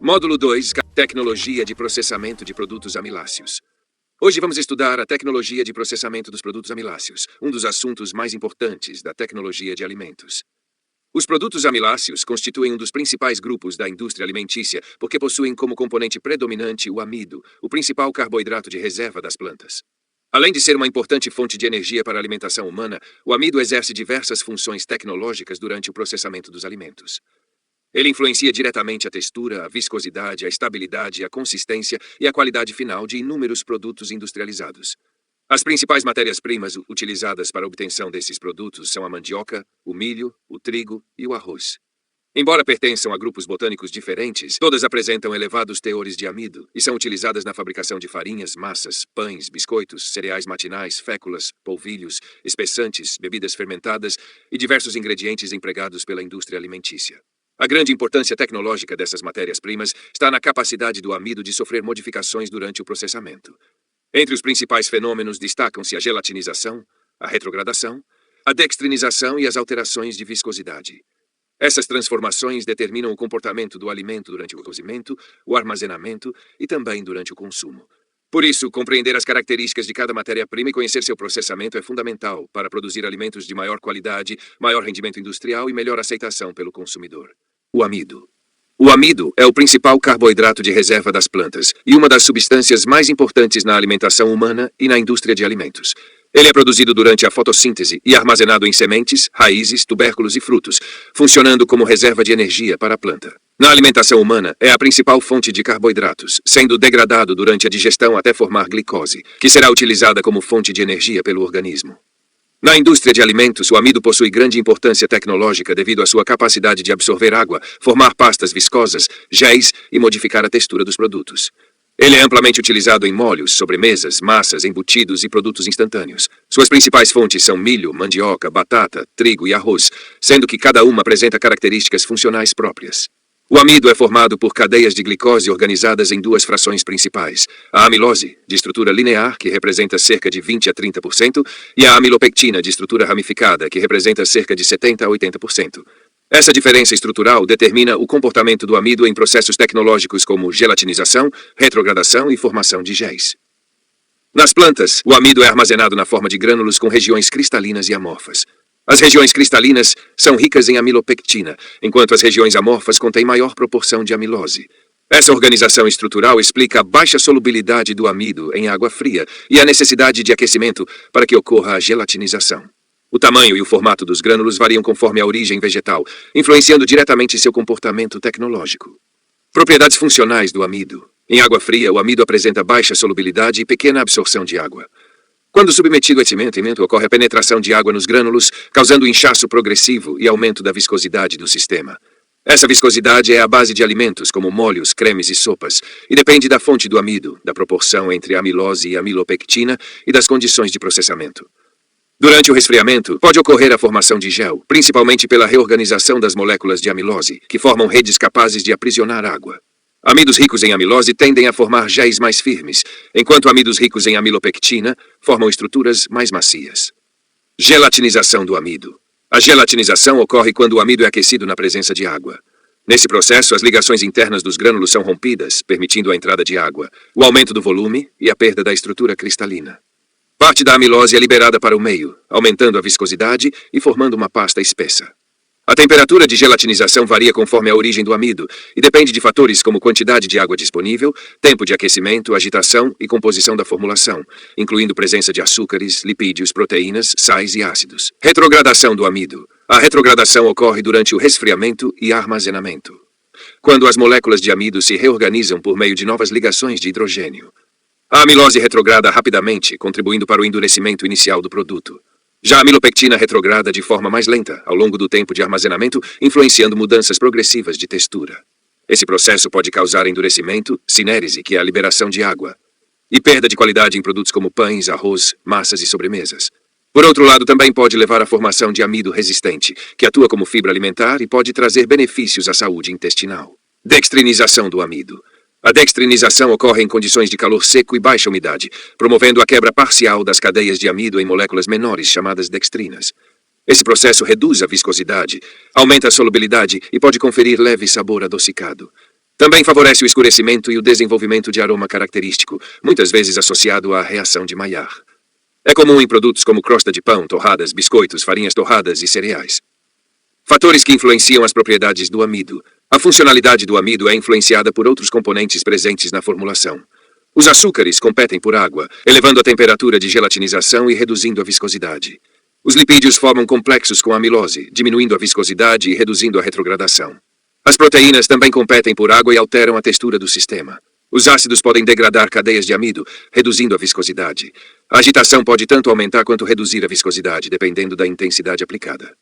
Módulo 2, Tecnologia de processamento de produtos amiláceos. Hoje vamos estudar a tecnologia de processamento dos produtos amiláceos, um dos assuntos mais importantes da tecnologia de alimentos. Os produtos amiláceos constituem um dos principais grupos da indústria alimentícia porque possuem como componente predominante o amido, o principal carboidrato de reserva das plantas. Além de ser uma importante fonte de energia para a alimentação humana, o amido exerce diversas funções tecnológicas durante o processamento dos alimentos. Ele influencia diretamente a textura, a viscosidade, a estabilidade, a consistência e a qualidade final de inúmeros produtos industrializados. As principais matérias-primas utilizadas para a obtenção desses produtos são a mandioca, o milho, o trigo e o arroz. Embora pertençam a grupos botânicos diferentes, todas apresentam elevados teores de amido e são utilizadas na fabricação de farinhas, massas, pães, biscoitos, cereais matinais, féculas, polvilhos, espessantes, bebidas fermentadas e diversos ingredientes empregados pela indústria alimentícia. A grande importância tecnológica dessas matérias-primas está na capacidade do amido de sofrer modificações durante o processamento. Entre os principais fenômenos destacam-se a gelatinização, a retrogradação, a dextrinização e as alterações de viscosidade. Essas transformações determinam o comportamento do alimento durante o cozimento, o armazenamento e também durante o consumo. Por isso, compreender as características de cada matéria-prima e conhecer seu processamento é fundamental para produzir alimentos de maior qualidade, maior rendimento industrial e melhor aceitação pelo consumidor. O amido. O amido é o principal carboidrato de reserva das plantas e uma das substâncias mais importantes na alimentação humana e na indústria de alimentos. Ele é produzido durante a fotossíntese e armazenado em sementes, raízes, tubérculos e frutos, funcionando como reserva de energia para a planta. Na alimentação humana, é a principal fonte de carboidratos, sendo degradado durante a digestão até formar glicose, que será utilizada como fonte de energia pelo organismo. Na indústria de alimentos, o amido possui grande importância tecnológica devido à sua capacidade de absorver água, formar pastas viscosas, géis e modificar a textura dos produtos. Ele é amplamente utilizado em molhos, sobremesas, massas, embutidos e produtos instantâneos. Suas principais fontes são milho, mandioca, batata, trigo e arroz, sendo que cada uma apresenta características funcionais próprias. O amido é formado por cadeias de glicose organizadas em duas frações principais. A amilose, de estrutura linear, que representa cerca de 20 a 30%, e a amilopectina, de estrutura ramificada, que representa cerca de 70 a 80%. Essa diferença estrutural determina o comportamento do amido em processos tecnológicos como gelatinização, retrogradação e formação de géis. Nas plantas, o amido é armazenado na forma de grânulos com regiões cristalinas e amorfas. As regiões cristalinas são ricas em amilopectina, enquanto as regiões amorfas contêm maior proporção de amilose. Essa organização estrutural explica a baixa solubilidade do amido em água fria e a necessidade de aquecimento para que ocorra a gelatinização. O tamanho e o formato dos grânulos variam conforme a origem vegetal, influenciando diretamente seu comportamento tecnológico. Propriedades funcionais do amido. Em água fria, o amido apresenta baixa solubilidade e pequena absorção de água. Quando submetido a aquecimento, ocorre a penetração de água nos grânulos, causando inchaço progressivo e aumento da viscosidade do sistema. Essa viscosidade é a base de alimentos como molhos, cremes e sopas, e depende da fonte do amido, da proporção entre amilose e amilopectina e das condições de processamento. Durante o resfriamento, pode ocorrer a formação de gel, principalmente pela reorganização das moléculas de amilose, que formam redes capazes de aprisionar água. Amidos ricos em amilose tendem a formar géis mais firmes, enquanto amidos ricos em amilopectina formam estruturas mais macias. Gelatinização do amido. A gelatinização ocorre quando o amido é aquecido na presença de água. Nesse processo, as ligações internas dos grânulos são rompidas, permitindo a entrada de água, o aumento do volume e a perda da estrutura cristalina. Parte da amilose é liberada para o meio, aumentando a viscosidade e formando uma pasta espessa. A temperatura de gelatinização varia conforme a origem do amido e depende de fatores como quantidade de água disponível, tempo de aquecimento, agitação e composição da formulação, incluindo presença de açúcares, lipídios, proteínas, sais e ácidos. Retrogradação do amido. A retrogradação ocorre durante o resfriamento e armazenamento, quando as moléculas de amido se reorganizam por meio de novas ligações de hidrogênio. A amilose retrograda rapidamente, contribuindo para o endurecimento inicial do produto. Já a amilopectina retrograda de forma mais lenta, ao longo do tempo de armazenamento, influenciando mudanças progressivas de textura. Esse processo pode causar endurecimento, cinérese, que é a liberação de água, e perda de qualidade em produtos como pães, arroz, massas e sobremesas. Por outro lado, também pode levar à formação de amido resistente, que atua como fibra alimentar e pode trazer benefícios à saúde intestinal. Dextrinização do amido. A dextrinização ocorre em condições de calor seco e baixa umidade, promovendo a quebra parcial das cadeias de amido em moléculas menores chamadas dextrinas. Esse processo reduz a viscosidade, aumenta a solubilidade e pode conferir leve sabor adocicado. Também favorece o escurecimento e o desenvolvimento de aroma característico, muitas vezes associado à reação de Maillard. É comum em produtos como crosta de pão, torradas, biscoitos, farinhas torradas e cereais. Fatores que influenciam as propriedades do amido. A funcionalidade do amido é influenciada por outros componentes presentes na formulação. Os açúcares competem por água, elevando a temperatura de gelatinização e reduzindo a viscosidade. Os lipídios formam complexos com amilose, diminuindo a viscosidade e reduzindo a retrogradação. As proteínas também competem por água e alteram a textura do sistema. Os ácidos podem degradar cadeias de amido, reduzindo a viscosidade. A agitação pode tanto aumentar quanto reduzir a viscosidade, dependendo da intensidade aplicada.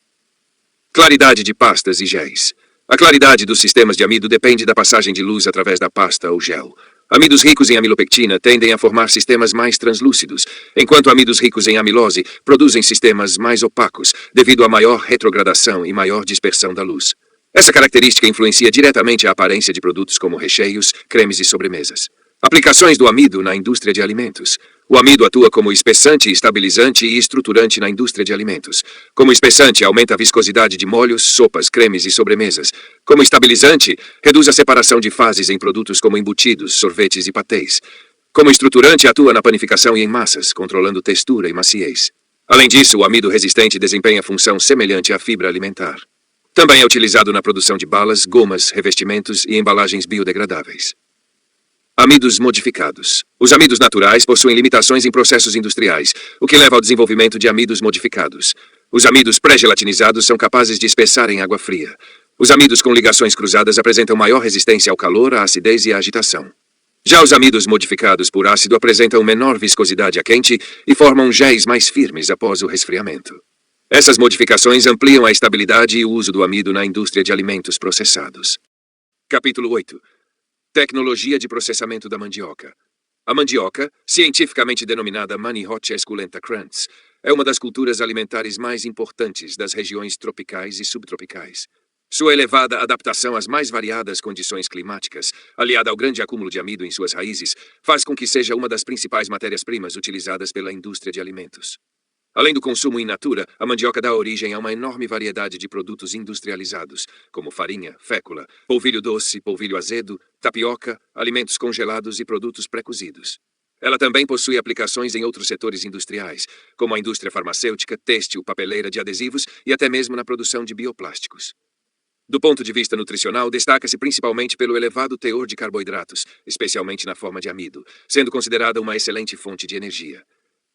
Claridade de pastas e géis. A claridade dos sistemas de amido depende da passagem de luz através da pasta ou gel. Amidos ricos em amilopectina tendem a formar sistemas mais translúcidos, enquanto amidos ricos em amilose produzem sistemas mais opacos, devido a maior retrogradação e maior dispersão da luz. Essa característica influencia diretamente a aparência de produtos como recheios, cremes e sobremesas. Aplicações do amido na indústria de alimentos. O amido atua como espessante, estabilizante e estruturante na indústria de alimentos. Como espessante, aumenta a viscosidade de molhos, sopas, cremes e sobremesas. Como estabilizante, reduz a separação de fases em produtos como embutidos, sorvetes e patês. Como estruturante, atua na panificação e em massas, controlando textura e maciez. Além disso, o amido resistente desempenha função semelhante à fibra alimentar. Também é utilizado na produção de balas, gomas, revestimentos e embalagens biodegradáveis. Amidos modificados. Os amidos naturais possuem limitações em processos industriais, o que leva ao desenvolvimento de amidos modificados. Os amidos pré-gelatinizados são capazes de espessar em água fria. Os amidos com ligações cruzadas apresentam maior resistência ao calor, à acidez e à agitação. Já os amidos modificados por ácido apresentam menor viscosidade a quente e formam géis mais firmes após o resfriamento. Essas modificações ampliam a estabilidade e o uso do amido na indústria de alimentos processados. Capítulo 8. Tecnologia de processamento da mandioca. A mandioca, cientificamente denominada Manihot esculenta crantz, é uma das culturas alimentares mais importantes das regiões tropicais e subtropicais. Sua elevada adaptação às mais variadas condições climáticas, aliada ao grande acúmulo de amido em suas raízes, faz com que seja uma das principais matérias-primas utilizadas pela indústria de alimentos. Além do consumo in natura, a mandioca dá origem a uma enorme variedade de produtos industrializados, como farinha, fécula, polvilho doce, polvilho azedo, tapioca, alimentos congelados e produtos pré-cozidos. Ela também possui aplicações em outros setores industriais, como a indústria farmacêutica, têxtil, papeleira de adesivos e até mesmo na produção de bioplásticos. Do ponto de vista nutricional, destaca-se principalmente pelo elevado teor de carboidratos, especialmente na forma de amido, sendo considerada uma excelente fonte de energia.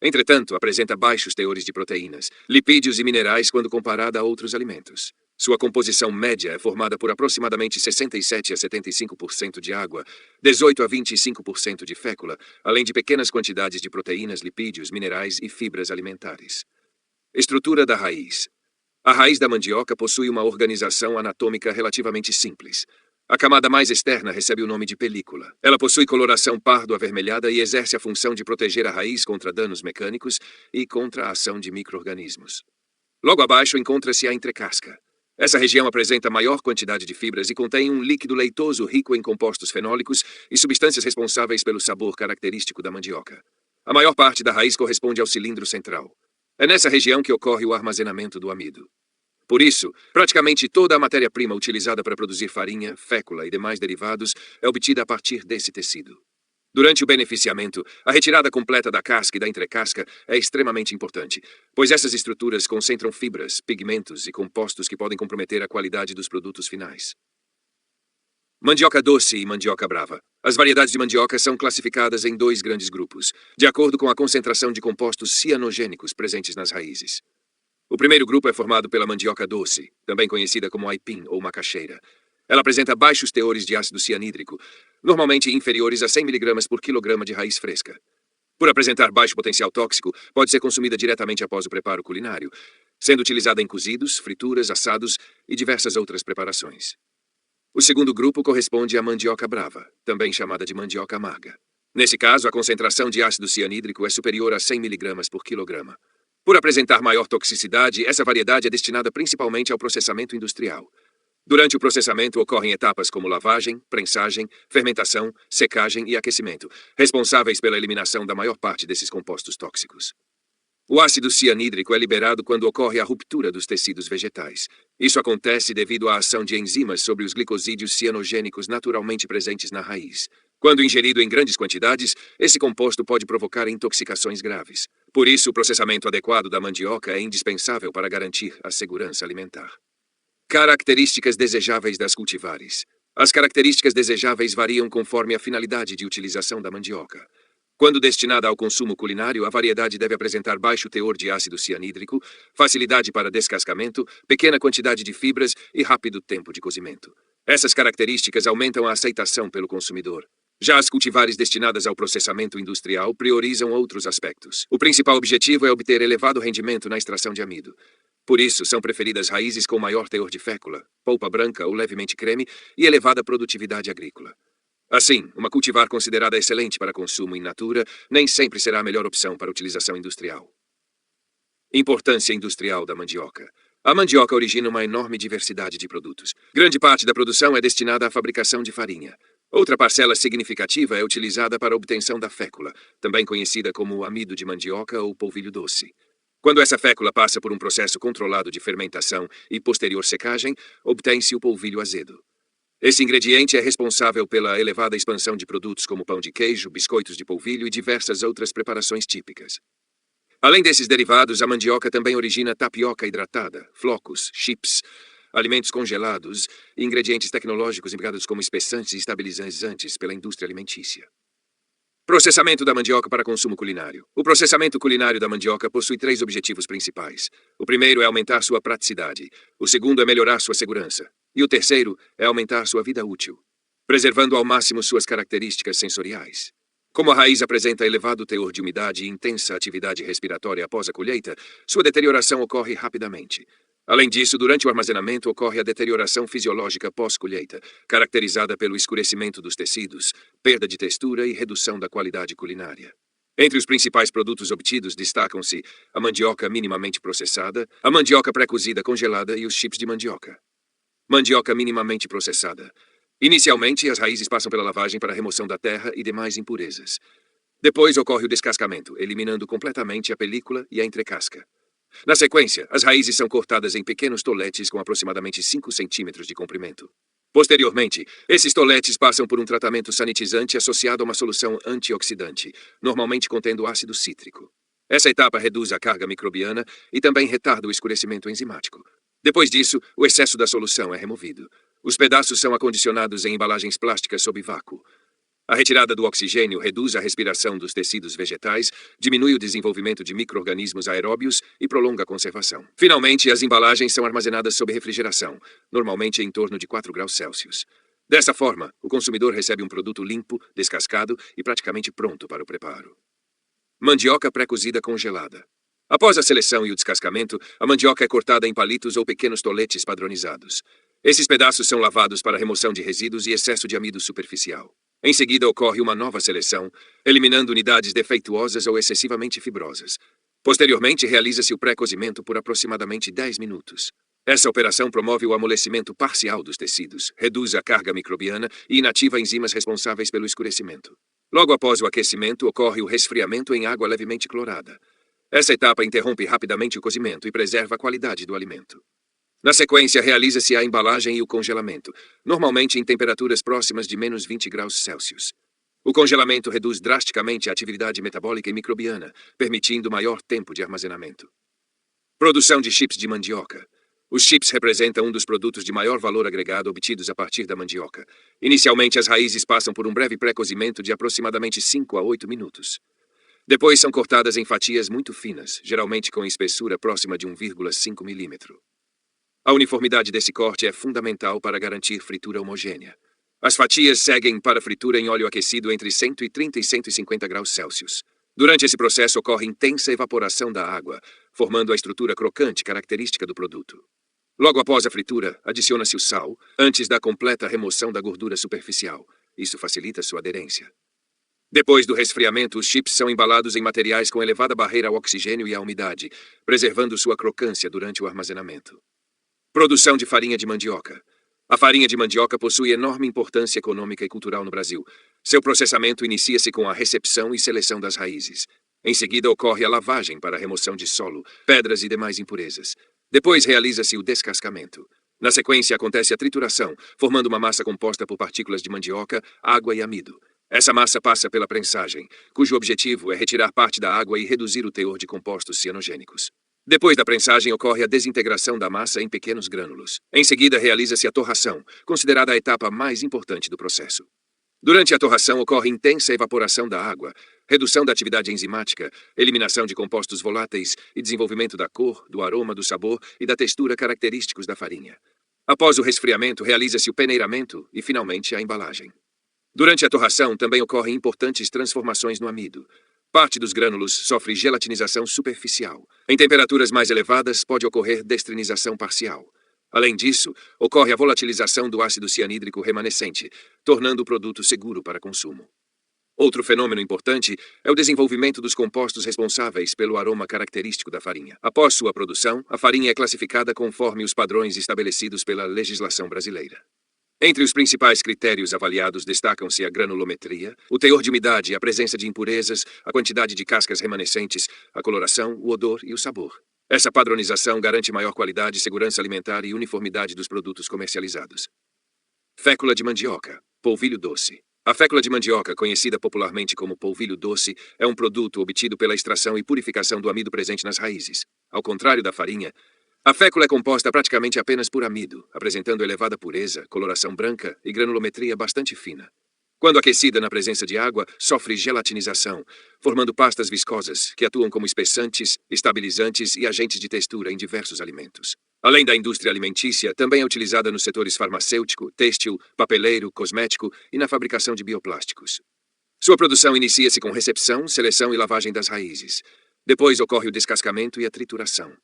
Entretanto, apresenta baixos teores de proteínas, lipídios e minerais quando comparada a outros alimentos. Sua composição média é formada por aproximadamente 67 a 75% de água, 18 a 25% de fécula, além de pequenas quantidades de proteínas, lipídios, minerais e fibras alimentares. Estrutura da raiz. A raiz da mandioca possui uma organização anatômica relativamente simples. A camada mais externa recebe o nome de película. Ela possui coloração pardo-avermelhada e exerce a função de proteger a raiz contra danos mecânicos e contra a ação de micro-organismos. Logo abaixo encontra-se a entrecasca. Essa região apresenta maior quantidade de fibras e contém um líquido leitoso rico em compostos fenólicos e substâncias responsáveis pelo sabor característico da mandioca. A maior parte da raiz corresponde ao cilindro central. É nessa região que ocorre o armazenamento do amido. Por isso, praticamente toda a matéria-prima utilizada para produzir farinha, fécula e demais derivados é obtida a partir desse tecido. Durante o beneficiamento, a retirada completa da casca e da entrecasca é extremamente importante, pois essas estruturas concentram fibras, pigmentos e compostos que podem comprometer a qualidade dos produtos finais. Mandioca doce e mandioca brava. As variedades de mandioca são classificadas em dois grandes grupos, de acordo com a concentração de compostos cianogênicos presentes nas raízes. O primeiro grupo é formado pela mandioca doce, também conhecida como aipim ou macaxeira. Ela apresenta baixos teores de ácido cianídrico, normalmente inferiores a 100 mg por quilograma de raiz fresca. Por apresentar baixo potencial tóxico, pode ser consumida diretamente após o preparo culinário, sendo utilizada em cozidos, frituras, assados e diversas outras preparações. O segundo grupo corresponde à mandioca brava, também chamada de mandioca amarga. Nesse caso, a concentração de ácido cianídrico é superior a 100 mg por quilograma. Por apresentar maior toxicidade, essa variedade é destinada principalmente ao processamento industrial. Durante o processamento ocorrem etapas como lavagem, prensagem, fermentação, secagem e aquecimento, responsáveis pela eliminação da maior parte desses compostos tóxicos. O ácido cianídrico é liberado quando ocorre a ruptura dos tecidos vegetais. Isso acontece devido à ação de enzimas sobre os glicosídeos cianogênicos naturalmente presentes na raiz. Quando ingerido em grandes quantidades, esse composto pode provocar intoxicações graves. Por isso, o processamento adequado da mandioca é indispensável para garantir a segurança alimentar. Características desejáveis das cultivares. As características desejáveis variam conforme a finalidade de utilização da mandioca. Quando destinada ao consumo culinário, a variedade deve apresentar baixo teor de ácido cianídrico, facilidade para descascamento, pequena quantidade de fibras e rápido tempo de cozimento. Essas características aumentam a aceitação pelo consumidor. Já as cultivares destinadas ao processamento industrial priorizam outros aspectos. O principal objetivo é obter elevado rendimento na extração de amido. Por isso, são preferidas raízes com maior teor de fécula, polpa branca ou levemente creme e elevada produtividade agrícola. Assim, uma cultivar considerada excelente para consumo in natura nem sempre será a melhor opção para utilização industrial. Importância industrial da mandioca. A mandioca origina uma enorme diversidade de produtos. Grande parte da produção é destinada à fabricação de farinha. Outra parcela significativa é utilizada para a obtenção da fécula, também conhecida como amido de mandioca ou polvilho doce. Quando essa fécula passa por um processo controlado de fermentação e posterior secagem, obtém-se o polvilho azedo. Esse ingrediente é responsável pela elevada expansão de produtos como pão de queijo, biscoitos de polvilho e diversas outras preparações típicas. Além desses derivados, a mandioca também origina tapioca hidratada, flocos, chips, alimentos congelados e ingredientes tecnológicos empregados como espessantes e estabilizantes pela indústria alimentícia. Processamento da mandioca para consumo culinário. O processamento culinário da mandioca possui 3 objetivos principais. O primeiro é aumentar sua praticidade. O segundo é melhorar sua segurança. E o terceiro é aumentar sua vida útil, preservando ao máximo suas características sensoriais. Como a raiz apresenta elevado teor de umidade e intensa atividade respiratória após a colheita, sua deterioração ocorre rapidamente. Além disso, durante o armazenamento ocorre a deterioração fisiológica pós-colheita, caracterizada pelo escurecimento dos tecidos, perda de textura e redução da qualidade culinária. Entre os principais produtos obtidos destacam-se a mandioca minimamente processada, a mandioca pré-cozida congelada e os chips de mandioca. Mandioca minimamente processada. Inicialmente, as raízes passam pela lavagem para a remoção da terra e demais impurezas. Depois ocorre o descascamento, eliminando completamente a película e a entrecasca. Na sequência, as raízes são cortadas em pequenos toletes com aproximadamente 5 centímetros de comprimento. Posteriormente, esses toletes passam por um tratamento sanitizante associado a uma solução antioxidante, normalmente contendo ácido cítrico. Essa etapa reduz a carga microbiana e também retarda o escurecimento enzimático. Depois disso, o excesso da solução é removido. Os pedaços são acondicionados em embalagens plásticas sob vácuo. A retirada do oxigênio reduz a respiração dos tecidos vegetais, diminui o desenvolvimento de micro-organismos aeróbios e prolonga a conservação. Finalmente, as embalagens são armazenadas sob refrigeração, normalmente em torno de 4 graus Celsius. Dessa forma, o consumidor recebe um produto limpo, descascado e praticamente pronto para o preparo. Mandioca pré-cozida congelada. Após a seleção e o descascamento, a mandioca é cortada em palitos ou pequenos toletes padronizados. Esses pedaços são lavados para remoção de resíduos e excesso de amido superficial. Em seguida, ocorre uma nova seleção, eliminando unidades defeituosas ou excessivamente fibrosas. Posteriormente, realiza-se o pré-cozimento por aproximadamente 10 minutos. Essa operação promove o amolecimento parcial dos tecidos, reduz a carga microbiana e inativa enzimas responsáveis pelo escurecimento. Logo após o aquecimento, ocorre o resfriamento em água levemente clorada. Essa etapa interrompe rapidamente o cozimento e preserva a qualidade do alimento. Na sequência, realiza-se a embalagem e o congelamento, normalmente em temperaturas próximas de menos 20 graus Celsius. O congelamento reduz drasticamente a atividade metabólica e microbiana, permitindo maior tempo de armazenamento. Produção de chips de mandioca. Os chips representam um dos produtos de maior valor agregado obtidos a partir da mandioca. Inicialmente, as raízes passam por um breve pré-cozimento de aproximadamente 5 a 8 minutos. Depois são cortadas em fatias muito finas, geralmente com espessura próxima de 1,5 milímetro. A uniformidade desse corte é fundamental para garantir fritura homogênea. As fatias seguem para fritura em óleo aquecido entre 130 e 150 graus Celsius. Durante esse processo ocorre intensa evaporação da água, formando a estrutura crocante característica do produto. Logo após a fritura, adiciona-se o sal, antes da completa remoção da gordura superficial. Isso facilita sua aderência. Depois do resfriamento, os chips são embalados em materiais com elevada barreira ao oxigênio e à umidade, preservando sua crocância durante o armazenamento. Produção de farinha de mandioca. A farinha de mandioca possui enorme importância econômica e cultural no Brasil. Seu processamento inicia-se com a recepção e seleção das raízes. Em seguida, ocorre a lavagem para a remoção de solo, pedras e demais impurezas. Depois, realiza-se o descascamento. Na sequência, acontece a trituração, formando uma massa composta por partículas de mandioca, água e amido. Essa massa passa pela prensagem, cujo objetivo é retirar parte da água e reduzir o teor de compostos cianogênicos. Depois da prensagem, ocorre a desintegração da massa em pequenos grânulos. Em seguida, realiza-se a torração, considerada a etapa mais importante do processo. Durante a torração, ocorre intensa evaporação da água, redução da atividade enzimática, eliminação de compostos voláteis e desenvolvimento da cor, do aroma, do sabor e da textura característicos da farinha. Após o resfriamento, realiza-se o peneiramento e, finalmente, a embalagem. Durante a torração, também ocorrem importantes transformações no amido. Parte dos grânulos sofre gelatinização superficial. Em temperaturas mais elevadas, pode ocorrer destrinização parcial. Além disso, ocorre a volatilização do ácido cianídrico remanescente, tornando o produto seguro para consumo. Outro fenômeno importante é o desenvolvimento dos compostos responsáveis pelo aroma característico da farinha. Após sua produção, a farinha é classificada conforme os padrões estabelecidos pela legislação brasileira. Entre os principais critérios avaliados destacam-se a granulometria, o teor de umidade, a presença de impurezas, a quantidade de cascas remanescentes, a coloração, o odor e o sabor. Essa padronização garante maior qualidade, segurança alimentar e uniformidade dos produtos comercializados. Fécula de mandioca, polvilho doce. A fécula de mandioca, conhecida popularmente como polvilho doce, é um produto obtido pela extração e purificação do amido presente nas raízes. Ao contrário da farinha, a fécula é composta praticamente apenas por amido, apresentando elevada pureza, coloração branca e granulometria bastante fina. Quando aquecida na presença de água, sofre gelatinização, formando pastas viscosas que atuam como espessantes, estabilizantes e agentes de textura em diversos alimentos. Além da indústria alimentícia, também é utilizada nos setores farmacêutico, têxtil, papeleiro, cosmético e na fabricação de bioplásticos. Sua produção inicia-se com recepção, seleção e lavagem das raízes. Depois ocorre o descascamento e a trituração.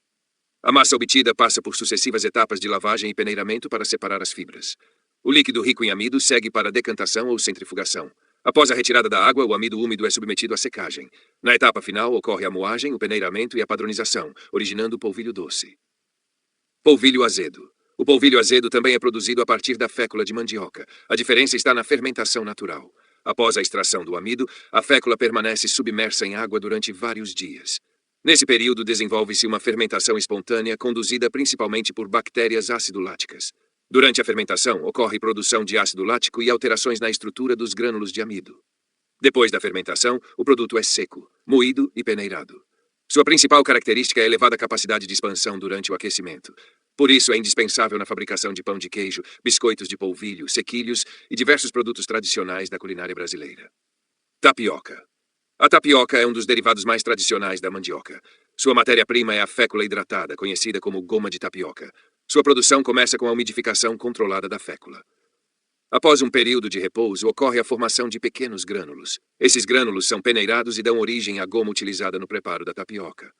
A massa obtida passa por sucessivas etapas de lavagem e peneiramento para separar as fibras. O líquido rico em amido segue para decantação ou centrifugação. Após a retirada da água, o amido úmido é submetido à secagem. Na etapa final, ocorre a moagem, o peneiramento e a padronização, originando o polvilho doce. Polvilho azedo. O polvilho azedo também é produzido a partir da fécula de mandioca. A diferença está na fermentação natural. Após a extração do amido, a fécula permanece submersa em água durante vários dias. Nesse período, desenvolve-se uma fermentação espontânea conduzida principalmente por bactérias ácido-láticas. Durante a fermentação, ocorre produção de ácido lático e alterações na estrutura dos grânulos de amido. Depois da fermentação, o produto é seco, moído e peneirado. Sua principal característica é a elevada capacidade de expansão durante o aquecimento. Por isso, é indispensável na fabricação de pão de queijo, biscoitos de polvilho, sequilhos e diversos produtos tradicionais da culinária brasileira. Tapioca. A tapioca é um dos derivados mais tradicionais da mandioca. Sua matéria-prima é a fécula hidratada, conhecida como goma de tapioca. Sua produção começa com a umidificação controlada da fécula. Após um período de repouso, ocorre a formação de pequenos grânulos. Esses grânulos são peneirados e dão origem à goma utilizada no preparo da tapioca.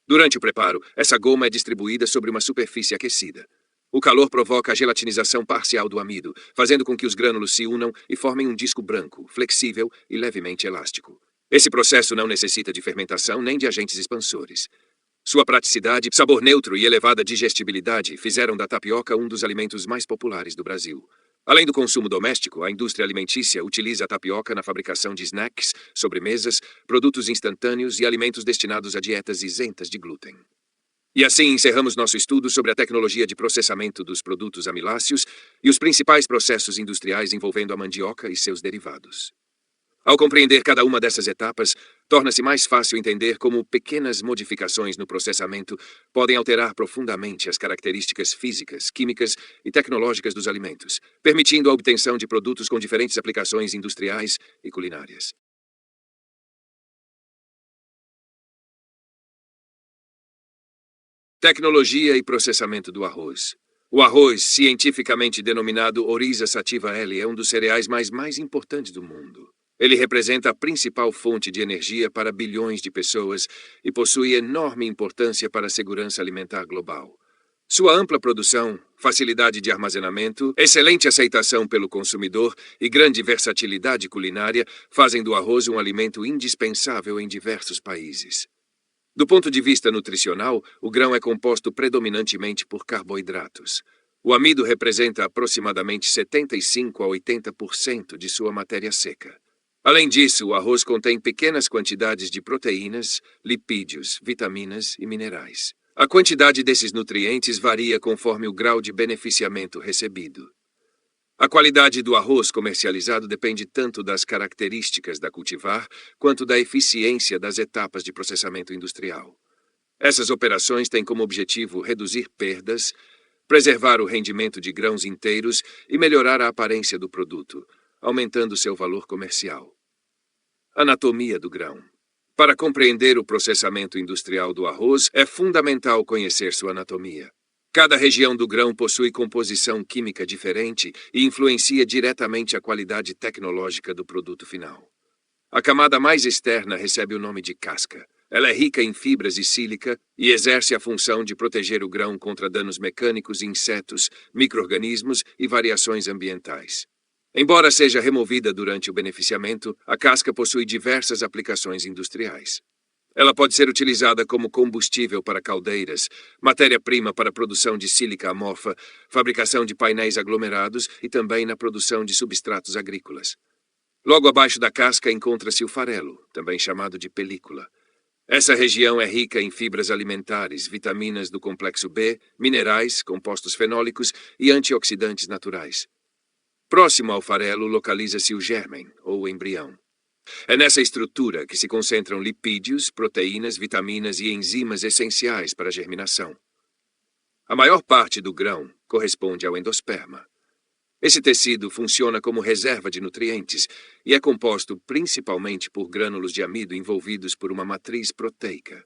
Durante o preparo, essa goma é distribuída sobre uma superfície aquecida. O calor provoca a gelatinização parcial do amido, fazendo com que os grânulos se unam e formem um disco branco, flexível e levemente elástico. Esse processo não necessita de fermentação nem de agentes expansores. Sua praticidade, sabor neutro e elevada digestibilidade fizeram da tapioca um dos alimentos mais populares do Brasil. Além do consumo doméstico, a indústria alimentícia utiliza a tapioca na fabricação de snacks, sobremesas, produtos instantâneos e alimentos destinados a dietas isentas de glúten. E assim encerramos nosso estudo sobre a tecnologia de processamento dos produtos amiláceos e os principais processos industriais envolvendo a mandioca e seus derivados. Ao compreender cada uma dessas etapas, torna-se mais fácil entender como pequenas modificações no processamento podem alterar profundamente as características físicas, químicas e tecnológicas dos alimentos, permitindo a obtenção de produtos com diferentes aplicações industriais e culinárias. Tecnologia e processamento do arroz. O arroz, cientificamente denominado Oryza sativa L, é um dos cereais mais importantes do mundo. Ele representa a principal fonte de energia para bilhões de pessoas e possui enorme importância para a segurança alimentar global. Sua ampla produção, facilidade de armazenamento, excelente aceitação pelo consumidor e grande versatilidade culinária fazem do arroz um alimento indispensável em diversos países. Do ponto de vista nutricional, o grão é composto predominantemente por carboidratos. O amido representa aproximadamente 75 a 80% de sua matéria seca. Além disso, o arroz contém pequenas quantidades de proteínas, lipídios, vitaminas e minerais. A quantidade desses nutrientes varia conforme o grau de beneficiamento recebido. A qualidade do arroz comercializado depende tanto das características da cultivar quanto da eficiência das etapas de processamento industrial. Essas operações têm como objetivo reduzir perdas, preservar o rendimento de grãos inteiros e melhorar a aparência do produto, aumentando seu valor comercial. Anatomia do grão. Para compreender o processamento industrial do arroz, é fundamental conhecer sua anatomia. Cada região do grão possui composição química diferente e influencia diretamente a qualidade tecnológica do produto final. A camada mais externa recebe o nome de casca. Ela é rica em fibras e sílica e exerce a função de proteger o grão contra danos mecânicos, insetos, micro-organismos e variações ambientais. Embora seja removida durante o beneficiamento, a casca possui diversas aplicações industriais. Ela pode ser utilizada como combustível para caldeiras, matéria-prima para a produção de sílica amorfa, fabricação de painéis aglomerados e também na produção de substratos agrícolas. Logo abaixo da casca encontra-se o farelo, também chamado de película. Essa região é rica em fibras alimentares, vitaminas do complexo B, minerais, compostos fenólicos e antioxidantes naturais. Próximo ao farelo localiza-se o gérmen, ou embrião. É nessa estrutura que se concentram lipídios, proteínas, vitaminas e enzimas essenciais para a germinação. A maior parte do grão corresponde ao endosperma. Esse tecido funciona como reserva de nutrientes e é composto principalmente por grânulos de amido envolvidos por uma matriz proteica.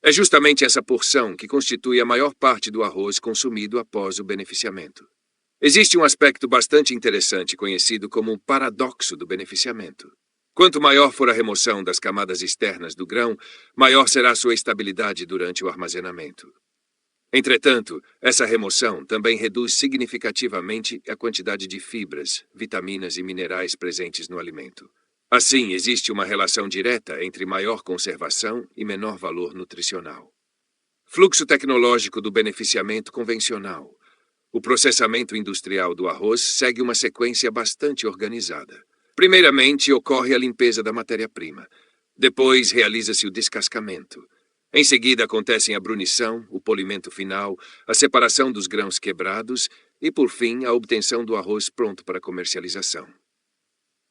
É justamente essa porção que constitui a maior parte do arroz consumido após o beneficiamento. Existe um aspecto bastante interessante conhecido como o paradoxo do beneficiamento. Quanto maior for a remoção das camadas externas do grão, maior será sua estabilidade durante o armazenamento. Entretanto, essa remoção também reduz significativamente a quantidade de fibras, vitaminas e minerais presentes no alimento. Assim, existe uma relação direta entre maior conservação e menor valor nutricional. Fluxo tecnológico do beneficiamento convencional. O processamento industrial do arroz segue uma sequência bastante organizada. Primeiramente, ocorre a limpeza da matéria-prima. Depois, realiza-se o descascamento. Em seguida, acontecem a brunição, o polimento final, a separação dos grãos quebrados e, por fim, a obtenção do arroz pronto para comercialização.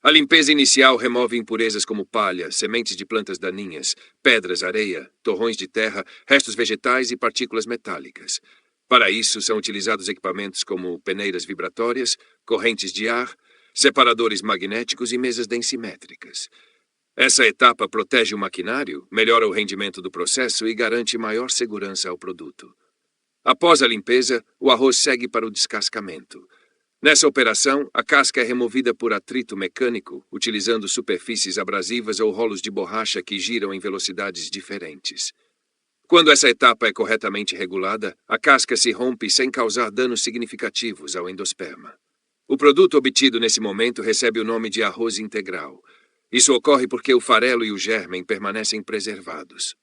A limpeza inicial remove impurezas como palha, sementes de plantas daninhas, pedras, areia, torrões de terra, restos vegetais e partículas metálicas. Para isso, são utilizados equipamentos como peneiras vibratórias, correntes de ar, separadores magnéticos e mesas densimétricas. Essa etapa protege o maquinário, melhora o rendimento do processo e garante maior segurança ao produto. Após a limpeza, o arroz segue para o descascamento. Nessa operação, a casca é removida por atrito mecânico, utilizando superfícies abrasivas ou rolos de borracha que giram em velocidades diferentes. Quando essa etapa é corretamente regulada, a casca se rompe sem causar danos significativos ao endosperma. O produto obtido nesse momento recebe o nome de arroz integral. Isso ocorre porque o farelo e o gérmen permanecem preservados.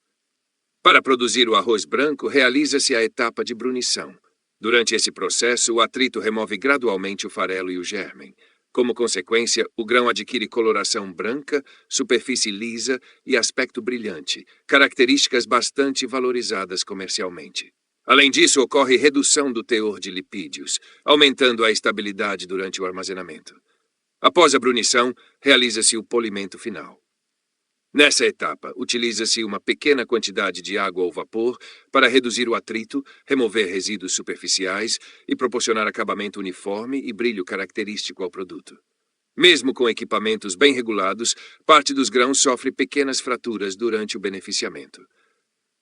Para produzir o arroz branco, realiza-se a etapa de brunição. Durante esse processo, o atrito remove gradualmente o farelo e o gérmen. Como consequência, o grão adquire coloração branca, superfície lisa e aspecto brilhante, características bastante valorizadas comercialmente. Além disso, ocorre redução do teor de lipídios, aumentando a estabilidade durante o armazenamento. Após a brunição, realiza-se o polimento final. Nessa etapa, utiliza-se uma pequena quantidade de água ou vapor para reduzir o atrito, remover resíduos superficiais e proporcionar acabamento uniforme e brilho característico ao produto. Mesmo com equipamentos bem regulados, parte dos grãos sofre pequenas fraturas durante o beneficiamento.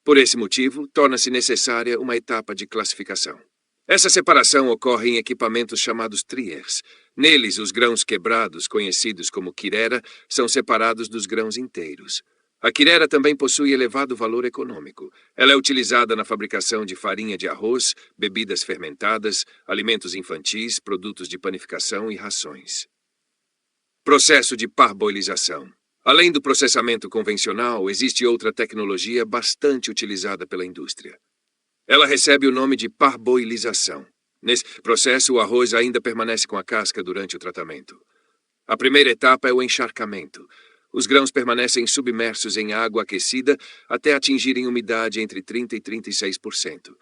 Por esse motivo, torna-se necessária uma etapa de classificação. Essa separação ocorre em equipamentos chamados triers. Neles, os grãos quebrados, conhecidos como quirera, são separados dos grãos inteiros. A quirera também possui elevado valor econômico. Ela é utilizada na fabricação de farinha de arroz, bebidas fermentadas, alimentos infantis, produtos de panificação e rações. Processo de parboilização. Além do processamento convencional, existe outra tecnologia bastante utilizada pela indústria. Ela recebe o nome de parboilização. Nesse processo, o arroz ainda permanece com a casca durante o tratamento. A primeira etapa é o encharcamento. Os grãos permanecem submersos em água aquecida até atingirem umidade entre 30% e 36%.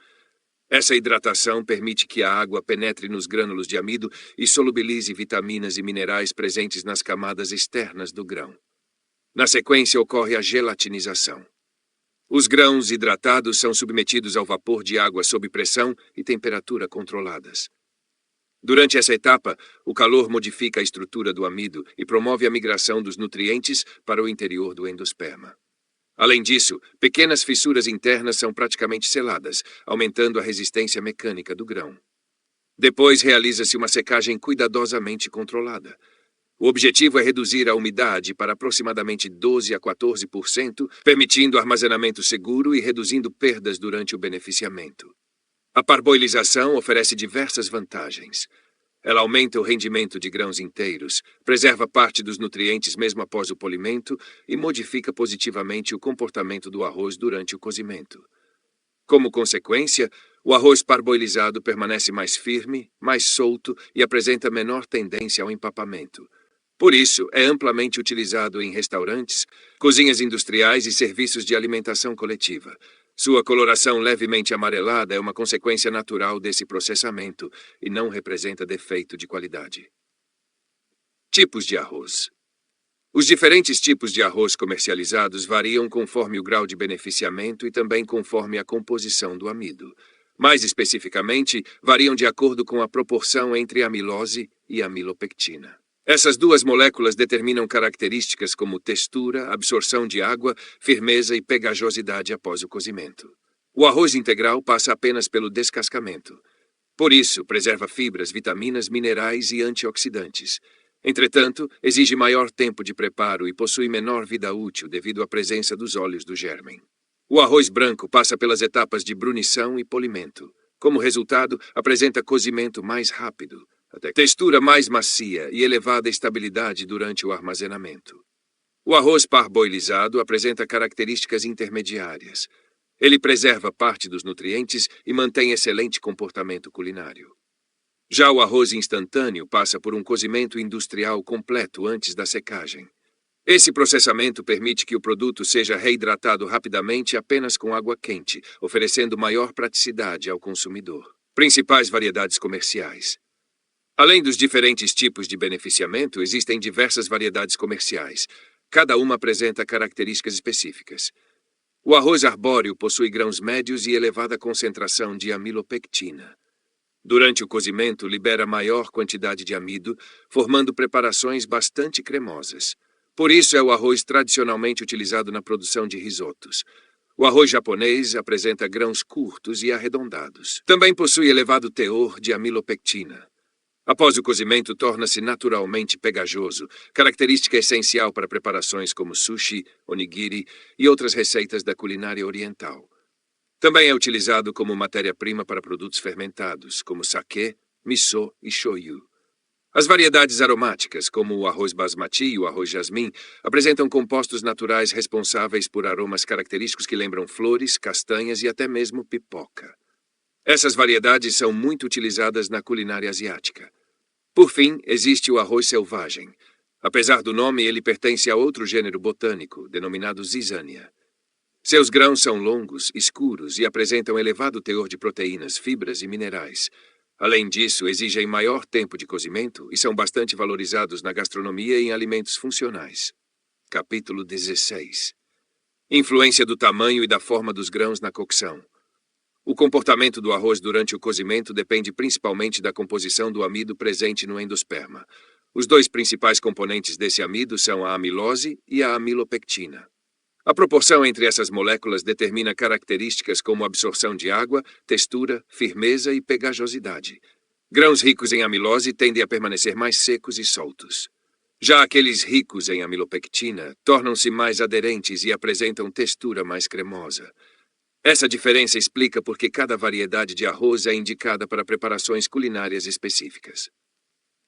Essa hidratação permite que a água penetre nos grânulos de amido e solubilize vitaminas e minerais presentes nas camadas externas do grão. Na sequência, ocorre a gelatinização. Os grãos hidratados são submetidos ao vapor de água sob pressão e temperatura controladas. Durante essa etapa, o calor modifica a estrutura do amido e promove a migração dos nutrientes para o interior do endosperma. Além disso, pequenas fissuras internas são praticamente seladas, aumentando a resistência mecânica do grão. Depois realiza-se uma secagem cuidadosamente controlada. O objetivo é reduzir a umidade para aproximadamente 12% a 14%, permitindo armazenamento seguro e reduzindo perdas durante o beneficiamento. A parboilização oferece diversas vantagens. Ela aumenta o rendimento de grãos inteiros, preserva parte dos nutrientes mesmo após o polimento e modifica positivamente o comportamento do arroz durante o cozimento. Como consequência, o arroz parboilizado permanece mais firme, mais solto e apresenta menor tendência ao empapamento. Por isso, é amplamente utilizado em restaurantes, cozinhas industriais e serviços de alimentação coletiva. Sua coloração levemente amarelada é uma consequência natural desse processamento e não representa defeito de qualidade. Tipos de arroz. Os diferentes tipos de arroz comercializados variam conforme o grau de beneficiamento e também conforme a composição do amido. Mais especificamente, variam de acordo com a proporção entre amilose e amilopectina. Essas duas moléculas determinam características como textura, absorção de água, firmeza e pegajosidade após o cozimento. O arroz integral passa apenas pelo descascamento. Por isso, preserva fibras, vitaminas, minerais e antioxidantes. Entretanto, exige maior tempo de preparo e possui menor vida útil devido à presença dos óleos do gérmen. O arroz branco passa pelas etapas de brunição e polimento. Como resultado, apresenta cozimento mais rápido, textura mais macia e elevada estabilidade durante o armazenamento. O arroz parboilizado apresenta características intermediárias. Ele preserva parte dos nutrientes e mantém excelente comportamento culinário. Já o arroz instantâneo passa por um cozimento industrial completo antes da secagem. Esse processamento permite que o produto seja reidratado rapidamente apenas com água quente, oferecendo maior praticidade ao consumidor. Principais variedades comerciais. Além dos diferentes tipos de beneficiamento, existem diversas variedades comerciais. Cada uma apresenta características específicas. O arroz arbóreo possui grãos médios e elevada concentração de amilopectina. Durante o cozimento, libera maior quantidade de amido, formando preparações bastante cremosas. Por isso é o arroz tradicionalmente utilizado na produção de risotos. O arroz japonês apresenta grãos curtos e arredondados. Também possui elevado teor de amilopectina. Após o cozimento, torna-se naturalmente pegajoso, característica essencial para preparações como sushi, onigiri e outras receitas da culinária oriental. Também é utilizado como matéria-prima para produtos fermentados, como saquê, miso e shoyu. As variedades aromáticas, como o arroz basmati e o arroz jasmim, apresentam compostos naturais responsáveis por aromas característicos que lembram flores, castanhas e até mesmo pipoca. Essas variedades são muito utilizadas na culinária asiática. Por fim, existe o arroz selvagem. Apesar do nome, ele pertence a outro gênero botânico, denominado zizania. Seus grãos são longos, escuros e apresentam elevado teor de proteínas, fibras e minerais. Além disso, exigem maior tempo de cozimento e são bastante valorizados na gastronomia e em alimentos funcionais. Capítulo 16. Influência do tamanho e da forma dos grãos na cocção. O comportamento do arroz durante o cozimento depende principalmente da composição do amido presente no endosperma. Os dois principais componentes desse amido são a amilose e a amilopectina. A proporção entre essas moléculas determina características como absorção de água, textura, firmeza e pegajosidade. Grãos ricos em amilose tendem a permanecer mais secos e soltos. Já aqueles ricos em amilopectina tornam-se mais aderentes e apresentam textura mais cremosa. Essa diferença explica por que cada variedade de arroz é indicada para preparações culinárias específicas.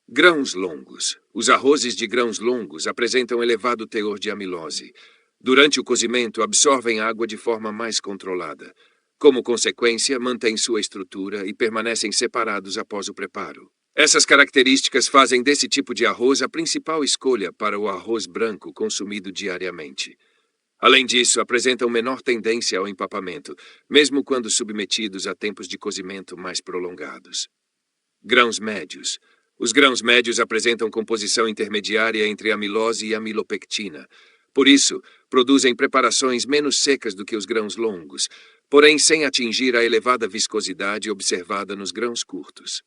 Grãos longos. Os arrozes de grãos longos apresentam elevado teor de amilose. Durante o cozimento, absorvem água de forma mais controlada. Como consequência, mantêm sua estrutura e permanecem separados após o preparo. Essas características fazem desse tipo de arroz a principal escolha para o arroz branco consumido diariamente. Além disso, apresentam menor tendência ao empapamento, mesmo quando submetidos a tempos de cozimento mais prolongados. Grãos médios. Os grãos médios apresentam composição intermediária entre amilose e amilopectina. Por isso, produzem preparações menos secas do que os grãos longos, porém sem atingir a elevada viscosidade observada nos grãos curtos.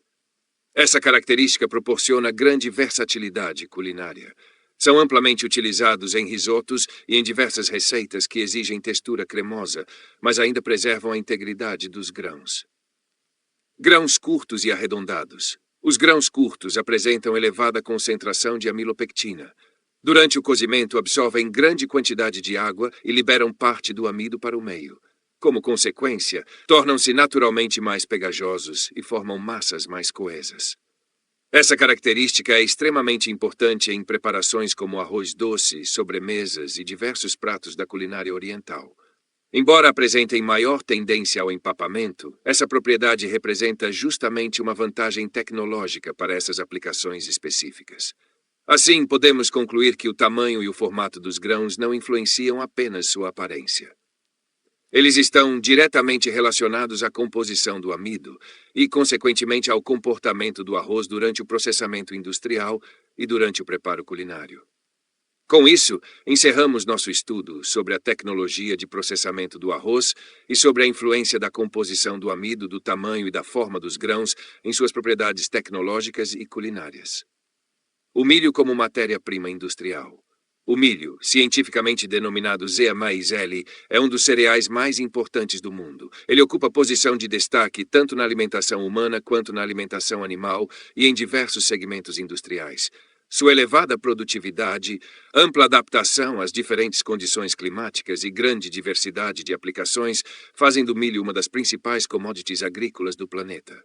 Essa característica proporciona grande versatilidade culinária. São amplamente utilizados em risotos e em diversas receitas que exigem textura cremosa, mas ainda preservam a integridade dos grãos. Grãos curtos e arredondados. Os grãos curtos apresentam elevada concentração de amilopectina. Durante o cozimento, absorvem grande quantidade de água e liberam parte do amido para o meio. Como consequência, tornam-se naturalmente mais pegajosos e formam massas mais coesas. Essa característica é extremamente importante em preparações como arroz doce, sobremesas e diversos pratos da culinária oriental. Embora apresentem maior tendência ao empapamento, essa propriedade representa justamente uma vantagem tecnológica para essas aplicações específicas. Assim, podemos concluir que o tamanho e o formato dos grãos não influenciam apenas sua aparência. Eles estão diretamente relacionados à composição do amido e, consequentemente, ao comportamento do arroz durante o processamento industrial e durante o preparo culinário. Com isso, encerramos nosso estudo sobre a tecnologia de processamento do arroz e sobre a influência da composição do amido, do tamanho e da forma dos grãos em suas propriedades tecnológicas e culinárias. O milho como matéria-prima industrial. O milho, cientificamente denominado Zea maizeli, é um dos cereais mais importantes do mundo. Ele ocupa posição de destaque tanto na alimentação humana quanto na alimentação animal e em diversos segmentos industriais. Sua elevada produtividade, ampla adaptação às diferentes condições climáticas e grande diversidade de aplicações fazem do milho uma das principais commodities agrícolas do planeta.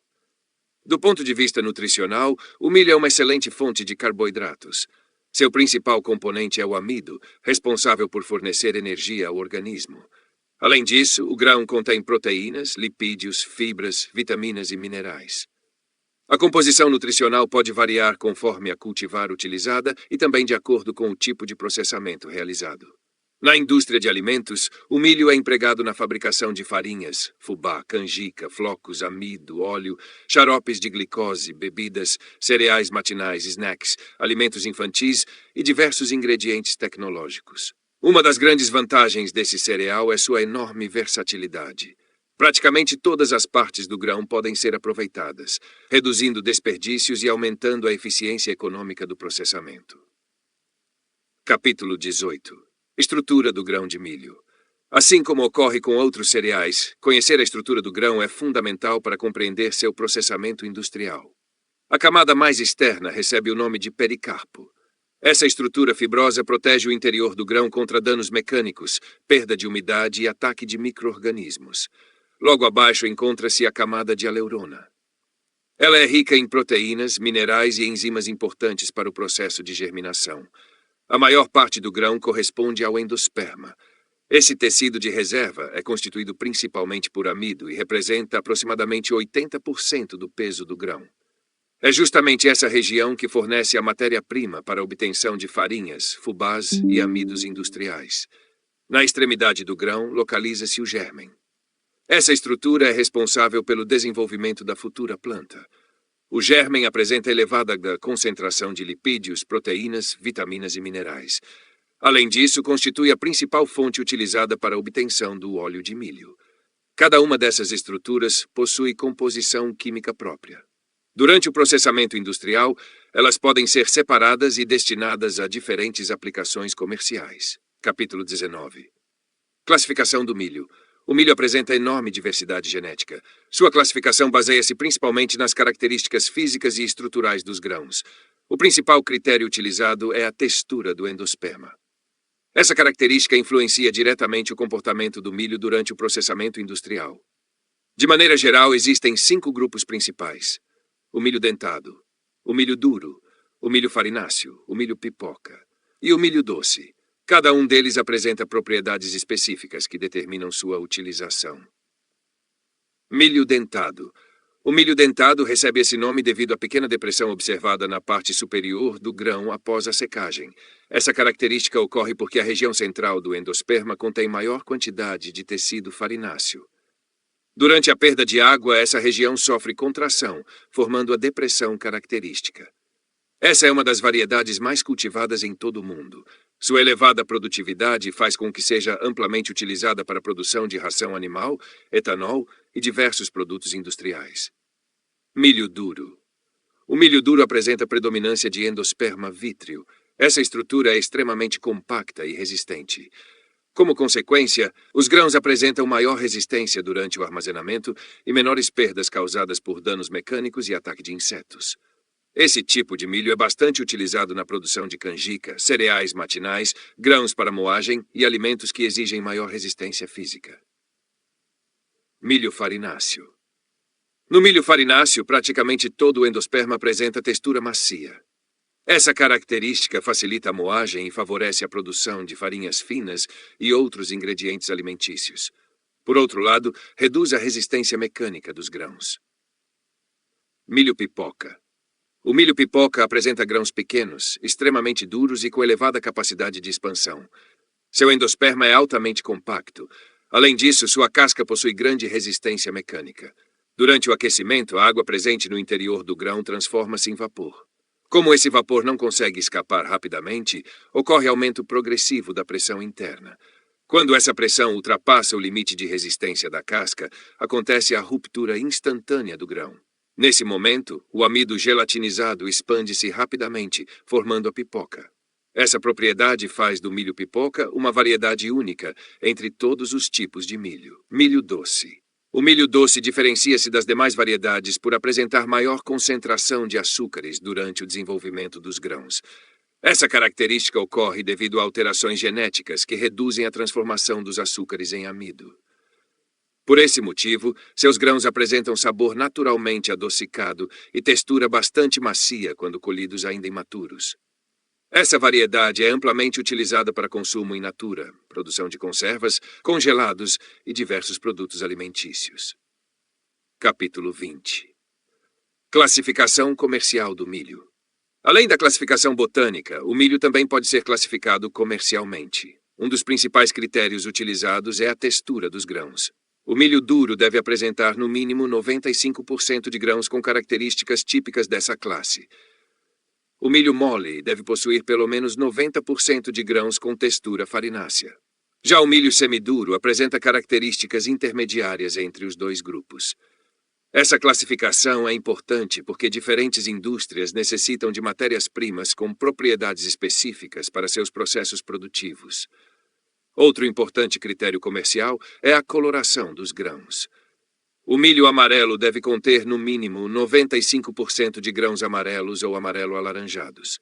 Do ponto de vista nutricional, o milho é uma excelente fonte de carboidratos. Seu principal componente é o amido, responsável por fornecer energia ao organismo. Além disso, o grão contém proteínas, lipídios, fibras, vitaminas e minerais. A composição nutricional pode variar conforme a cultivar utilizada e também de acordo com o tipo de processamento realizado. Na indústria de alimentos, o milho é empregado na fabricação de farinhas, fubá, canjica, flocos, amido, óleo, xaropes de glicose, bebidas, cereais matinais, snacks, alimentos infantis e diversos ingredientes tecnológicos. Uma das grandes vantagens desse cereal é sua enorme versatilidade. Praticamente todas as partes do grão podem ser aproveitadas, reduzindo desperdícios e aumentando a eficiência econômica do processamento. Capítulo 18. Estrutura do grão de milho. Assim como ocorre com outros cereais, conhecer a estrutura do grão é fundamental para compreender seu processamento industrial. A camada mais externa recebe o nome de pericarpo. Essa estrutura fibrosa protege o interior do grão contra danos mecânicos, perda de umidade e ataque de micro-organismos. Logo abaixo encontra-se a camada de aleurona. Ela é rica em proteínas, minerais e enzimas importantes para o processo de germinação. A maior parte do grão corresponde ao endosperma. Esse tecido de reserva é constituído principalmente por amido e representa aproximadamente 80% do peso do grão. É justamente essa região que fornece a matéria-prima para a obtenção de farinhas, fubás e amidos industriais. Na extremidade do grão localiza-se o gérmen. Essa estrutura é responsável pelo desenvolvimento da futura planta. O gérmen apresenta elevada concentração de lipídios, proteínas, vitaminas e minerais. Além disso, constitui a principal fonte utilizada para a obtenção do óleo de milho. Cada uma dessas estruturas possui composição química própria. Durante o processamento industrial, elas podem ser separadas e destinadas a diferentes aplicações comerciais. Capítulo 19. Classificação do milho. O milho apresenta enorme diversidade genética. Sua classificação baseia-se principalmente nas características físicas e estruturais dos grãos. O principal critério utilizado é a textura do endosperma. Essa característica influencia diretamente o comportamento do milho durante o processamento industrial. De maneira geral, existem 5 grupos principais: o milho dentado, o milho duro, o milho farináceo, o milho pipoca e o milho doce. Cada um deles apresenta propriedades específicas que determinam sua utilização. Milho dentado. O milho dentado recebe esse nome devido à pequena depressão observada na parte superior do grão após a secagem. Essa característica ocorre porque a região central do endosperma contém maior quantidade de tecido farináceo. Durante a perda de água, essa região sofre contração, formando a depressão característica. Essa é uma das variedades mais cultivadas em todo o mundo. Sua elevada produtividade faz com que seja amplamente utilizada para a produção de ração animal, etanol e diversos produtos industriais. Milho duro. O milho duro apresenta predominância de endosperma vítreo. Essa estrutura é extremamente compacta e resistente. Como consequência, os grãos apresentam maior resistência durante o armazenamento e menores perdas causadas por danos mecânicos e ataque de insetos. Esse tipo de milho é bastante utilizado na produção de canjica, cereais matinais, grãos para moagem e alimentos que exigem maior resistência física. Milho farináceo. No milho farináceo, praticamente todo o endosperma apresenta textura macia. Essa característica facilita a moagem e favorece a produção de farinhas finas e outros ingredientes alimentícios. Por outro lado, reduz a resistência mecânica dos grãos. Milho pipoca. O milho pipoca apresenta grãos pequenos, extremamente duros e com elevada capacidade de expansão. Seu endosperma é altamente compacto. Além disso, sua casca possui grande resistência mecânica. Durante o aquecimento, a água presente no interior do grão transforma-se em vapor. Como esse vapor não consegue escapar rapidamente, ocorre aumento progressivo da pressão interna. Quando essa pressão ultrapassa o limite de resistência da casca, acontece a ruptura instantânea do grão. Nesse momento, o amido gelatinizado expande-se rapidamente, formando a pipoca. Essa propriedade faz do milho pipoca uma variedade única entre todos os tipos de milho. Milho doce. O milho doce diferencia-se das demais variedades por apresentar maior concentração de açúcares durante o desenvolvimento dos grãos. Essa característica ocorre devido a alterações genéticas que reduzem a transformação dos açúcares em amido. Por esse motivo, seus grãos apresentam sabor naturalmente adocicado e textura bastante macia quando colhidos ainda imaturos. Essa variedade é amplamente utilizada para consumo in natura, produção de conservas, congelados e diversos produtos alimentícios. Capítulo 20. Classificação comercial do milho. Além da classificação botânica, o milho também pode ser classificado comercialmente. Um dos principais critérios utilizados é a textura dos grãos. O milho duro deve apresentar no mínimo 95% de grãos com características típicas dessa classe. O milho mole deve possuir pelo menos 90% de grãos com textura farinácea. Já o milho semiduro apresenta características intermediárias entre os dois grupos. Essa classificação é importante porque diferentes indústrias necessitam de matérias-primas com propriedades específicas para seus processos produtivos. Outro importante critério comercial é a coloração dos grãos. O milho amarelo deve conter, no mínimo, 95% de grãos amarelos ou amarelo-alaranjados.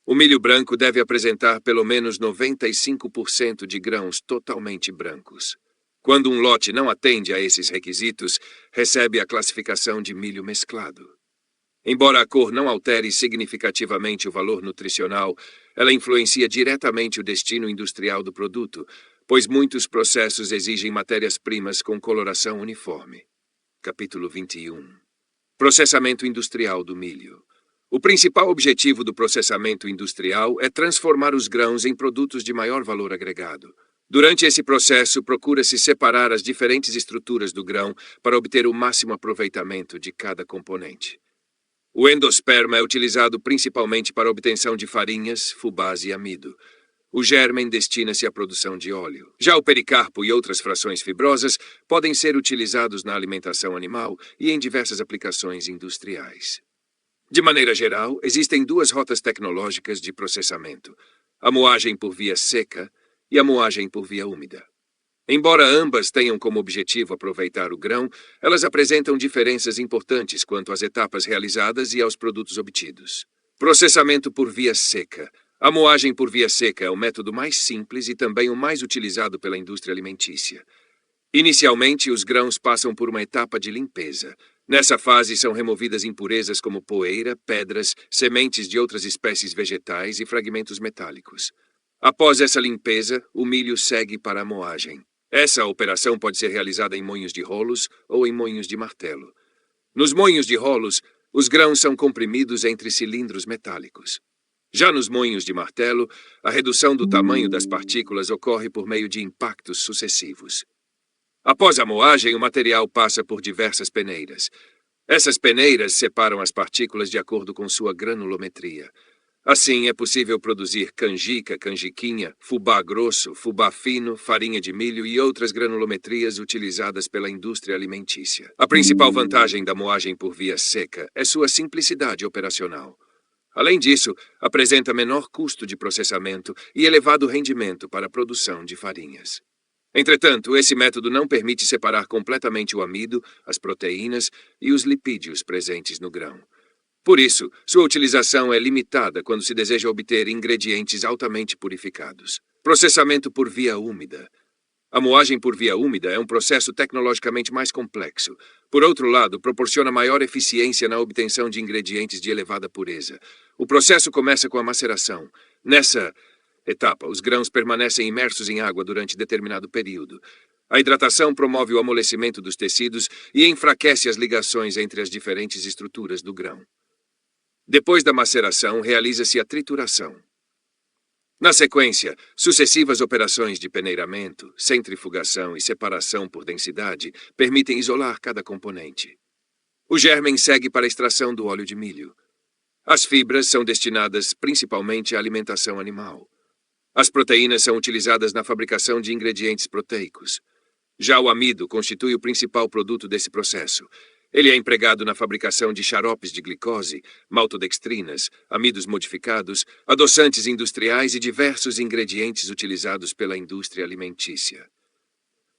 O milho branco deve apresentar pelo menos 95% de grãos totalmente brancos. Quando um lote não atende a esses requisitos, recebe a classificação de milho mesclado. Embora a cor não altere significativamente o valor nutricional, ela influencia diretamente o destino industrial do produto, pois muitos processos exigem matérias-primas com coloração uniforme. Capítulo 21. Processamento industrial do milho. O principal objetivo do processamento industrial é transformar os grãos em produtos de maior valor agregado. Durante esse processo, procura-se separar as diferentes estruturas do grão para obter o máximo aproveitamento de cada componente. O endosperma é utilizado principalmente para a obtenção de farinhas, fubás e amido. O gérmen destina-se à produção de óleo. Já o pericarpo e outras frações fibrosas podem ser utilizados na alimentação animal e em diversas aplicações industriais. De maneira geral, existem duas rotas tecnológicas de processamento: a moagem por via seca e a moagem por via úmida. Embora ambas tenham como objetivo aproveitar o grão, elas apresentam diferenças importantes quanto às etapas realizadas e aos produtos obtidos. Processamento por via seca. A moagem por via seca é o método mais simples e também o mais utilizado pela indústria alimentícia. Inicialmente, os grãos passam por uma etapa de limpeza. Nessa fase são removidas impurezas como poeira, pedras, sementes de outras espécies vegetais e fragmentos metálicos. Após essa limpeza, o milho segue para a moagem. Essa operação pode ser realizada em moinhos de rolos ou em moinhos de martelo. Nos moinhos de rolos, os grãos são comprimidos entre cilindros metálicos. Já nos moinhos de martelo, a redução do tamanho das partículas ocorre por meio de impactos sucessivos. Após a moagem, o material passa por diversas peneiras. Essas peneiras separam as partículas de acordo com sua granulometria. Assim, é possível produzir canjica, canjiquinha, fubá grosso, fubá fino, farinha de milho e outras granulometrias utilizadas pela indústria alimentícia. A principal vantagem da moagem por via seca é sua simplicidade operacional. Além disso, apresenta menor custo de processamento e elevado rendimento para a produção de farinhas. Entretanto, esse método não permite separar completamente o amido, as proteínas e os lipídios presentes no grão. Por isso, sua utilização é limitada quando se deseja obter ingredientes altamente purificados. Processamento por via úmida. A moagem por via úmida é um processo tecnologicamente mais complexo. Por outro lado, proporciona maior eficiência na obtenção de ingredientes de elevada pureza. O processo começa com a maceração. Nessa etapa, os grãos permanecem imersos em água durante determinado período. A hidratação promove o amolecimento dos tecidos e enfraquece as ligações entre as diferentes estruturas do grão. Depois da maceração, realiza-se a trituração. Na sequência, sucessivas operações de peneiramento, centrifugação e separação por densidade permitem isolar cada componente. O germen segue para a extração do óleo de milho. As fibras são destinadas principalmente à alimentação animal. As proteínas são utilizadas na fabricação de ingredientes proteicos. Já o amido constitui o principal produto desse processo. Ele é empregado na fabricação de xaropes de glicose, maltodextrinas, amidos modificados, adoçantes industriais e diversos ingredientes utilizados pela indústria alimentícia.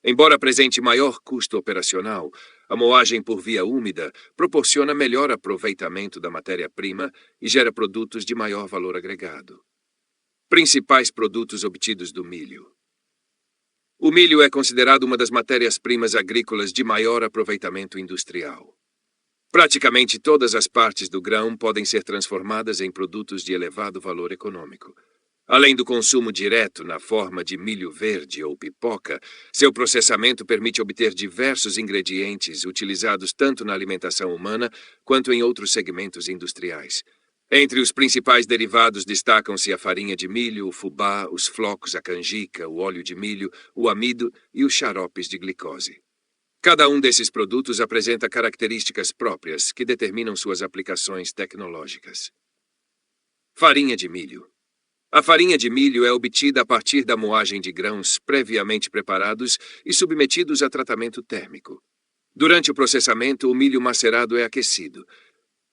Embora apresente maior custo operacional, a moagem por via úmida proporciona melhor aproveitamento da matéria-prima e gera produtos de maior valor agregado. Principais produtos obtidos do milho. O milho é considerado uma das matérias-primas agrícolas de maior aproveitamento industrial. Praticamente todas as partes do grão podem ser transformadas em produtos de elevado valor econômico. Além do consumo direto na forma de milho verde ou pipoca, seu processamento permite obter diversos ingredientes utilizados tanto na alimentação humana quanto em outros segmentos industriais. Entre os principais derivados destacam-se a farinha de milho, o fubá, os flocos, a canjica, o óleo de milho, o amido e os xaropes de glicose. Cada um desses produtos apresenta características próprias que determinam suas aplicações tecnológicas. Farinha de milho. A farinha de milho é obtida a partir da moagem de grãos previamente preparados e submetidos a tratamento térmico. Durante o processamento, o milho macerado é aquecido.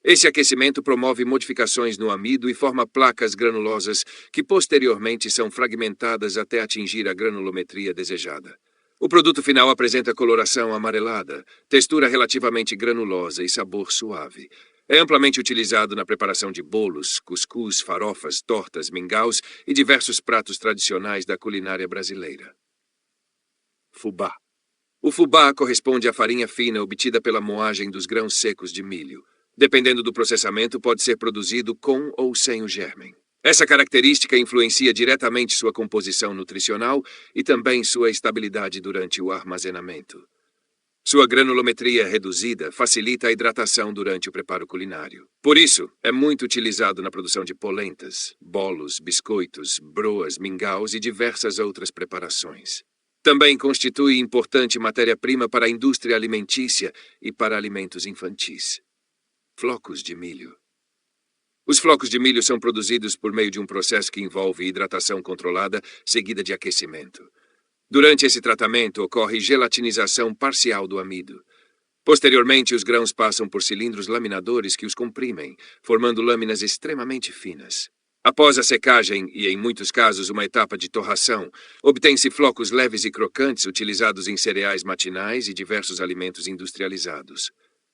Esse aquecimento promove modificações no amido e forma placas granulosas que posteriormente são fragmentadas até atingir a granulometria desejada. O produto final apresenta coloração amarelada, textura relativamente granulosa e sabor suave. É amplamente utilizado na preparação de bolos, cuscuz, farofas, tortas, mingaus e diversos pratos tradicionais da culinária brasileira. Fubá. O fubá corresponde à farinha fina obtida pela moagem dos grãos secos de milho. Dependendo do processamento, pode ser produzido com ou sem o germen. Essa característica influencia diretamente sua composição nutricional e também sua estabilidade durante o armazenamento. Sua granulometria reduzida facilita a hidratação durante o preparo culinário. Por isso, é muito utilizado na produção de polentas, bolos, biscoitos, broas, mingaus e diversas outras preparações. Também constitui importante matéria-prima para a indústria alimentícia e para alimentos infantis. Flocos de milho. Os flocos de milho são produzidos por meio de um processo que envolve hidratação controlada, seguida de aquecimento. Durante esse tratamento, ocorre gelatinização parcial do amido. Posteriormente, os grãos passam por cilindros laminadores que os comprimem, formando lâminas extremamente finas. Após a secagem e, em muitos casos, uma etapa de torração, obtém-se flocos leves e crocantes utilizados em cereais matinais e diversos alimentos industrializados.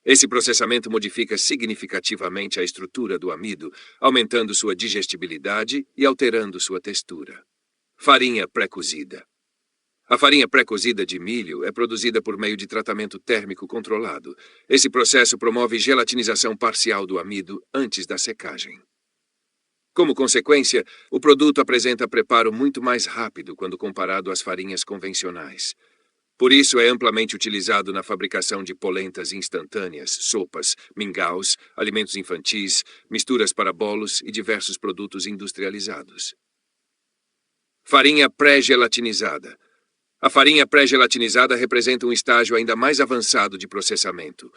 Esse processamento modifica significativamente a estrutura do amido, aumentando sua digestibilidade e alterando sua textura. Farinha pré-cozida. A farinha pré-cozida de milho é produzida por meio de tratamento térmico controlado. Esse processo promove gelatinização parcial do amido antes da secagem. Como consequência, o produto apresenta preparo muito mais rápido quando comparado às farinhas convencionais. Por isso é amplamente utilizado na fabricação de polentas instantâneas, sopas, mingaus, alimentos infantis, misturas para bolos e diversos produtos industrializados. Farinha pré-gelatinizada. A farinha pré-gelatinizada representa um estágio ainda mais avançado de processamento.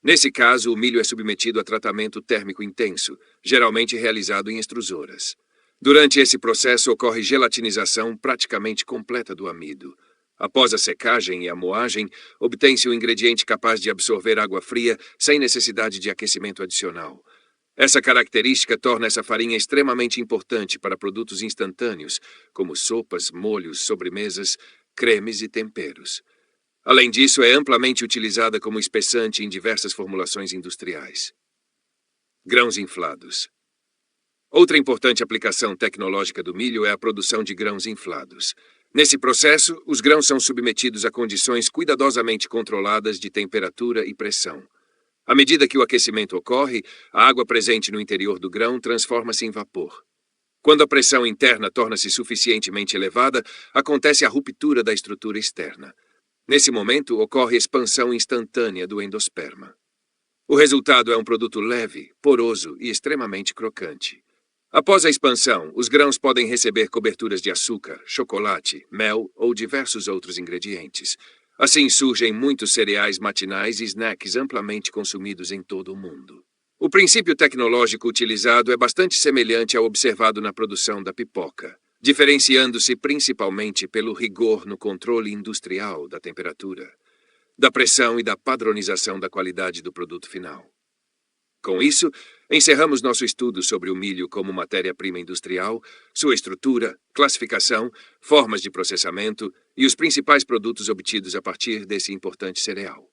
Nesse caso, o milho é submetido a tratamento térmico intenso, geralmente realizado em extrusoras. Durante esse processo ocorre gelatinização praticamente completa do amido. Após a secagem e a moagem, obtém-se um ingrediente capaz de absorver água fria sem necessidade de aquecimento adicional. Essa característica torna essa farinha extremamente importante para produtos instantâneos, como sopas, molhos, sobremesas, cremes e temperos. Além disso, é amplamente utilizada como espessante em diversas formulações industriais. Grãos inflados. Outra importante aplicação tecnológica do milho é a produção de grãos inflados. Nesse processo, os grãos são submetidos a condições cuidadosamente controladas de temperatura e pressão. À medida que o aquecimento ocorre, a água presente no interior do grão transforma-se em vapor. Quando a pressão interna torna-se suficientemente elevada, acontece a ruptura da estrutura externa. Nesse momento, ocorre expansão instantânea do endosperma. O resultado é um produto leve, poroso e extremamente crocante. Após a expansão, os grãos podem receber coberturas de açúcar, chocolate, mel ou diversos outros ingredientes. Assim surgem muitos cereais matinais e snacks amplamente consumidos em todo o mundo. O princípio tecnológico utilizado é bastante semelhante ao observado na produção da pipoca, diferenciando-se principalmente pelo rigor no controle industrial da temperatura, da pressão e da padronização da qualidade do produto final. Com isso, encerramos nosso estudo sobre o milho como matéria-prima industrial, sua estrutura, classificação, formas de processamento e os principais produtos obtidos a partir desse importante cereal.